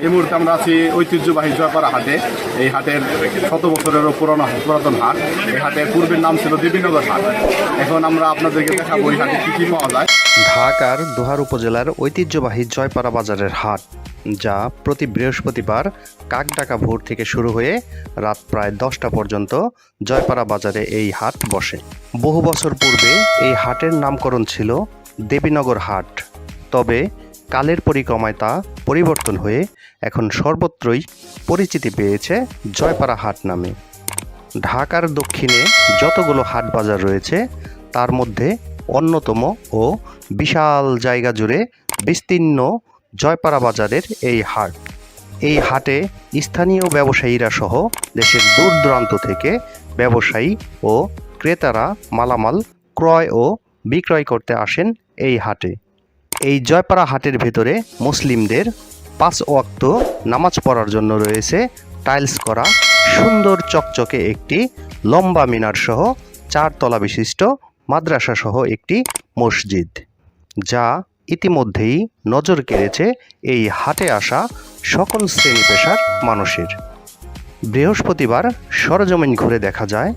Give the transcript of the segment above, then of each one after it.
এই মুহূর্তে আমরা আছি ঐতিহ্যবাহী জয়পাড়া হাটে। এই হাটের শত বছরেরও পুরাতন হাট। এই হাটের পূর্বের নাম ছিল দেবীনগর হাট। এখন আমরা আপনাদেরকে দেখাবো এই হাটে কী পাওয়া যায়। ঢাকার দোহার উপজেলার ঐতিহ্যবাহী জয়পাড়া বাজারের হাট, যা প্রতি বৃহস্পতিবার কাকডাকা ভোর থেকে শুরু হয়ে রাত প্রায় 10টা পর্যন্ত জয়পাড়া বাজারে এই হাট বসে। বহু বছর পূর্বে এই হাটের নামকরণ ছিল দেবীনগর হাট, তবে কালের পরিক্রমায় তা পরিবর্তন হয়ে এখন সর্বত্রই পরিচিতি পেয়েছে জয়পাড়া হাট নামে। ঢাকার দক্ষিণে যতগুলো হাট বাজার রয়েছে তার মধ্যে অন্যতম ও বিশাল জায়গা জুড়ে বিস্তীর্ণ জয়পাড়া বাজারের এই হাট। এই হাটে স্থানীয় ব্যবসায়ীরা সহ দেশের দূর দূরান্ত থেকে ব্যবসায়ী ও ক্রেতারা মালামাল ক্রয় ও বিক্রয় করতে আসেন এই হাটে। এই জয়পাড়া হাটের ভেতরে মুসলিমদের 5 ওয়াক্ত নামাজ পড়ার জন্য রয়েছে টাইলস করা সুন্দর চকচকে একটি লম্বা মিনার সহ 4 তলা বিশিষ্ট মাদ্রাসা সহ একটি মসজিদ, যা ইতিমধ্যেই নজর কেড়েছে এই হাটে আসা সকল শ্রেণী পেশার মানুষের। বৃহস্পতিবার সরজমিন ঘুরে দেখা যায়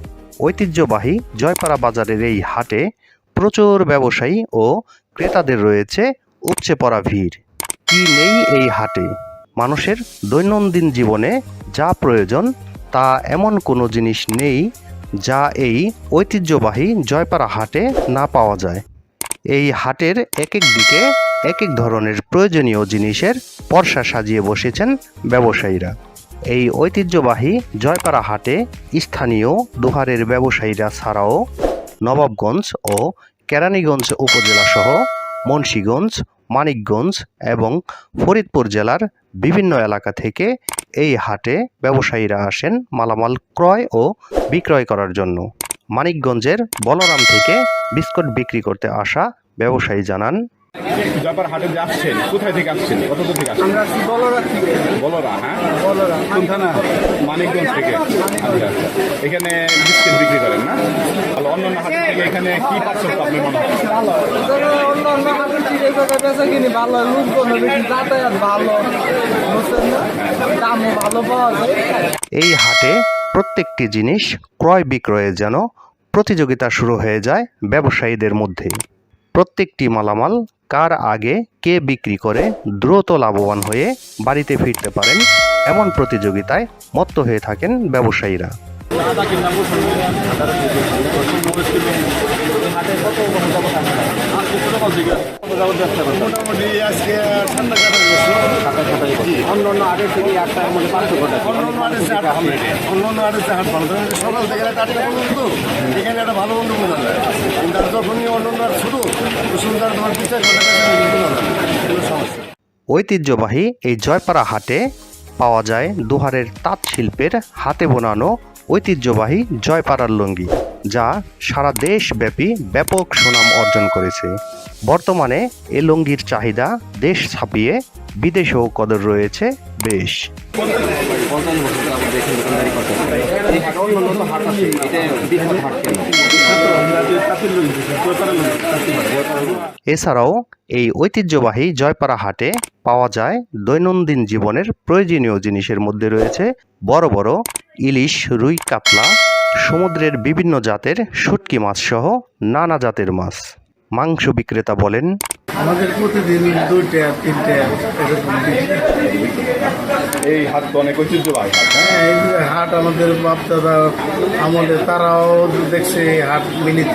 ঐতিহ্যবাহী জয়পাড়া বাজারের এই হাটে প্রচুর ব্যবসায়ী ও ক্রেতাদের রয়েছে উপচে পড়া ভিড়। কি নেই এই হাটে? মানুষের দৈনন্দিন জীবনে যা প্রয়োজন তা এমন কোনো জিনিস নেই যা এই ঐতিহ্যবাহী জয়পাড়া হাটে না পাওয়া যায়। এই হাটের এক এক দিকে এক এক ধরনের প্রয়োজনীয় জিনিসের পসরা সাজিয়ে বসেছেন ব্যবসায়ীরা। এই ঐতিহ্যবাহী জয়পাড়া হাটে স্থানীয় দোহারের ব্যবসায়ীরা ছাড়াও নবাবগঞ্জ ও কেরানীগঞ্জ উপজেলা সহ মুন্সিগঞ্জ, মানিকগঞ্জ এবং ফরিদপুর জেলার বিভিন্ন এলাকা থেকে এই হাটে ব্যবসায়ীরা আসেন মালামাল ক্রয় ও বিক্রয় করার জন্য। মানিকগঞ্জের বলরাম থেকে বিস্কুট বিক্রি করতে আসা ব্যবসায়ী জানান, জয়পাড়া হাটে যে আসছেন, কোথায় থেকে আসছেন, কত দূর থেকে আসছেন? আমরা আছি বলরা থেকে। বলরা? হ্যাঁ, বলরা কোন থানা? মানিকগঞ্জ থেকে। আচ্ছা, এখানে বিস্কিট বিক্রি করেন না? তাহলে অন্যান্য হাট থেকে এখানে কি পার্থক্য আপনি মনে হয়? ভালো। অন্য অন্য হাটের থেকে এই জায়গায় বেচা কিনি ভালো, লোকজন বেশি, যাতায়াত ভালো, বুঝছেন না? দামও ভালো পাওয়া যায়। এই হাটে প্রত্যেকটি জিনিস ক্রয় বিক্রয়ে যেন প্রতিযোগিতা শুরু হয়ে যায় ব্যবসায়ীদের মধ্যে। প্রত্যেকটি মালামাল কার আগে কে বিক্রি করে দ্রুত লাভবান হয়ে বাড়িতে ফিরতে পারেন, এমন প্রতিযোগিতায় মত্ত হয়ে থাকেন ব্যবসায়ীরা। মোটামুটি আজকে ঠান্ডা কাটা অন্য হাটের থেকে একটার মধ্যে পার্থক্যটা অন্য আরের হাট ভালো সকাল থেকে টাটকা পর্যন্ত এখানে একটা ভালো বন্ধু বোঝা যায়। কিন্তু যখনই অন্য ছোটো সুন্দর তোমার বিচার বোঝা যায় সমস্যা। ঐতিহ্যবাহী এই জয়পাড়া হাটে পাওয়া যায় দোহারের তাঁত শিল্পের হাতে বোনানো ঐতিহ্যবাহী জয়পাড়ার লুঙ্গি, যা সারা দেশব্যাপী ব্যাপক সুনাম অর্জন করেছে। বর্তমানে এ লুঙ্গির চাহিদা দেশ ছাপিয়ে বিদেশেও কদর রয়েছে বেশ। এছাড়াও এই ঐতিহ্যবাহী জয়পাড়া হাটে পাওয়া যায় দৈনন্দিন জীবনের প্রয়োজনীয় জিনিসের মধ্যে রয়েছে বড় বড় ইলিশ, রুই, কাতলা, সমুদ্রের বিভিন্ন জাতের শুটকি মাছ সহ নানা জাতের মাছ। মাংস বিক্রেতা বলেন, আমাদের প্রতিদিন 2টা 3টা এরকম এই হাট তো অনেক ঐতিহ্যবাহী হাট। হ্যাঁ, এই হাট আমাদের বাপদাদা আমলে তারাও দেখছে এই হাট মিলিত,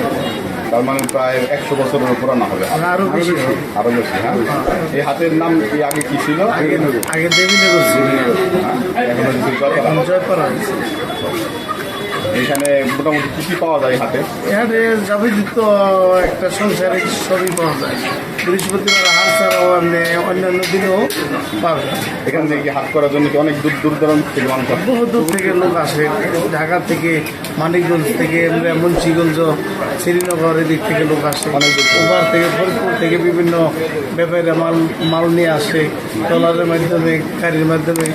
তার মানে প্রায় 100 বছরের পুরানো হবে, আরো বেশি। আরো বেশি। হ্যাঁ, এই হাটের নাম কি আগে কি ছিল? আগে দেবীনগর ছিল, এখন হচ্ছে জয়পাড়া। এখন জয়পাড়া হয়েছে। এখানে মোটামুটি কি পাওয়া যায় হাটে? এখানে যাবতীয় একটা সংসারে সবই পাওয়া যায়। বৃহস্পতিবার হাট ছাড়াও আপনি অন্যান্য দিনেও পাবেন। এখান থেকে হাট করার জন্য কি অনেক দূর দূরান্ত থেকে মানুষ আসে? বহু দূর থেকে লোক আসে, ঢাকা থেকে, মানিকগঞ্জ থেকে, মুন্সিগঞ্জ, শ্রীনগর এদিক থেকে লোক আসে, ওপার থেকে, ফরিদপুর থেকে বিভিন্ন ব্যাপারীরা মাল নিয়ে আসে, ট্রলারের মাধ্যমে, গাড়ির মাধ্যমে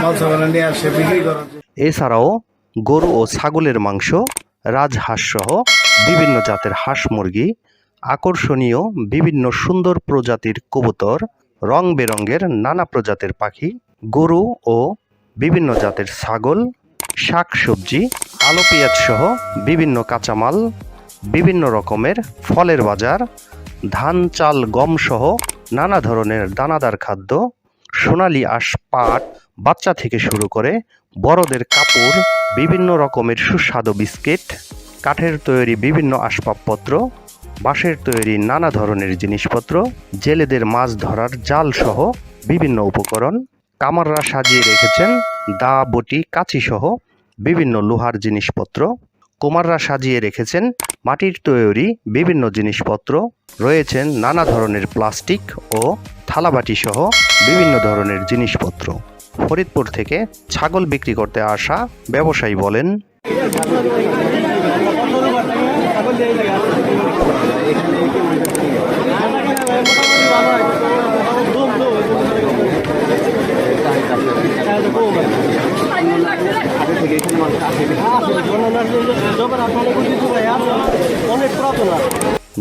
মাল সাবানা নিয়ে আসে বিক্রি করার জন্য। এছাড়াও গরু ও ছাগলের মাংস, রাজহাঁস সহ বিভিন্ন জাতের হাঁস মুরগি, আকর্ষণীয় বিভিন্ন সুন্দর প্রজাতির কবুতর, রং বেরঙের নানা প্রজাতির পাখি গরু ও বিভিন্ন জাতের ছাগল, শাকসবজি, আলু পেঁয়াজ সহ বিভিন্ন কাঁচামাল, বিভিন্ন রকমের ফলের বাজার, ধান চাল গম সহ নানা ধরনের দানাদার খাদ্য, সোনালী আঁশ পাট, বাচ্চা থেকে শুরু করে বড়দের কাপড়, বিভিন্ন রকমের সুস্বাদু বিস্কিট, কাঠের তৈরি বিভিন্ন আসবাবপত্র, বাঁশের তৈরি নানা ধরনের জিনিসপত্র, জেলেদের মাছ ধরার জাল সহ বিভিন্ন উপকরণ, কামাররা সাজিয়ে রেখেছেন দা বটি কাঁচি সহ বিভিন্ন লোহার জিনিসপত্র, কুমাররা সাজিয়ে রেখেছেন মাটির তৈরি বিভিন্ন জিনিসপত্র, রয়েছেন নানা ধরনের প্লাস্টিক ও থালাবাটি সহ বিভিন্ন ধরনের জিনিসপত্র। ফরিদপুর থেকে ছাগল বিক্রি করতে আসা ব্যবসায়ী বলেন,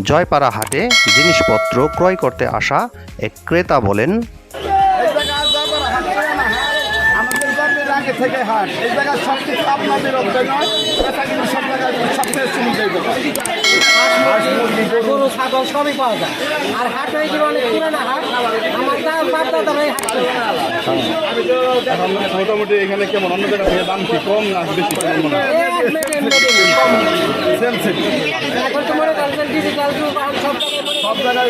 জয়পাড়া হাটে জিনিসপত্র ক্রয় করতে আসা এক ক্রেতা বলেন, আমাদের গর্বের আগে থেকে হাট এই জায়গায় সব কিছু আপনাদের অর্থে নয়, এটা কিন্তু সব জায়গায় সবচেয়ে সুবিধা গরু ছাগল সবই পাওয়া যায়। আর হাট হয়ে গেলে অনেক পুরানো হাট, আমার দাম বাপদাদারা এই হাট করে। মোটামুটি এখানে কেমন অন্য জায়গা থেকে দাম কি কম না বেশি? এখন তো মনে করছেন ডিজিটাল যুগ, সব জায়গায়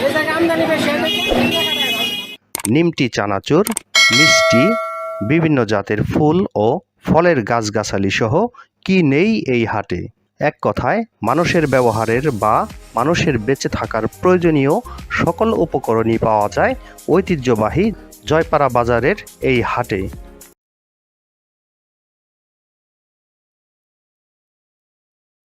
এই জায়গায় আমদানি বেশি। নিমটি চানাচুর, মিষ্টি, বিভিন্ন জাতের ফুল ও ফলের গাছগাছালি সহ কি নেই এই হাটে। এক কথায় মানুষের ব্যবহারের বা মানুষের বেঁচে থাকার প্রয়োজনীয় সকল উপকরণই পাওয়া যায় ঐতিহ্যবাহী জয়পাড়া বাজারের এই হাটে।